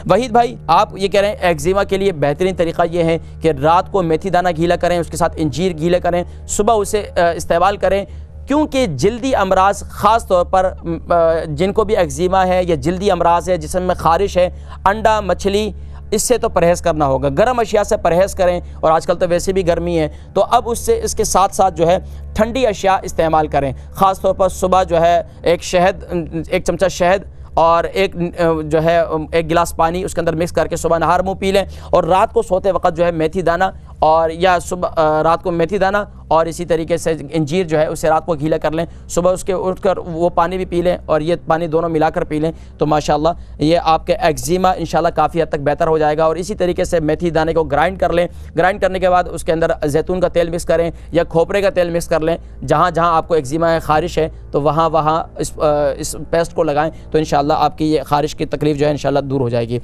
وحید بھائی آپ یہ کہہ رہے ہیں ایگزیما کے لیے بہترین طریقہ یہ ہے کہ رات کو میتھی دانہ گیلا کریں، اس کے ساتھ انجیر گیلا کریں، صبح اسے استعمال کریں، کیونکہ جلدی امراض خاص طور پر جن کو بھی ایگزیما ہے یا جلدی امراض ہے، جسم میں خارش ہے، انڈا مچھلی اس سے تو پرہیز کرنا ہوگا، گرم اشیاء سے پرہیز کریں، اور آج کل تو ویسے بھی گرمی ہے، تو اب اس کے ساتھ ساتھ جو ہے ٹھنڈی اشیاء استعمال کریں، خاص طور پر صبح جو ہے ایک چمچہ شہد اور ایک گلاس پانی اس کے اندر مکس کر کے صبح نہار منہ پی لیں، اور رات کو سوتے وقت جو ہے میتھی دانہ اور یا صبح رات کو میتھی دانہ اور اسی طریقے سے انجیر جو ہے اسے رات کو گیلا کر لیں، صبح اس کے اٹھ کر وہ پانی بھی پی لیں اور یہ پانی دونوں ملا کر پی لیں، تو ماشاءاللہ یہ آپ کے ایگزیما انشاءاللہ کافی حد تک بہتر ہو جائے گا۔ اور اسی طریقے سے میتھی دانے کو گرائنڈ کر لیں، گرائنڈ کرنے کے بعد اس کے اندر زیتون کا تیل مکس کریں یا کھوپرے کا تیل مکس کر لیں، جہاں جہاں آپ کو ایگزیما ہے، خارش ہے، تو وہاں اس پیسٹ کو لگائیں، تو انشاءاللہ آپ کی یہ خارش کی تکلیف جو ہے انشاءاللہ دور ہو جائے گی۔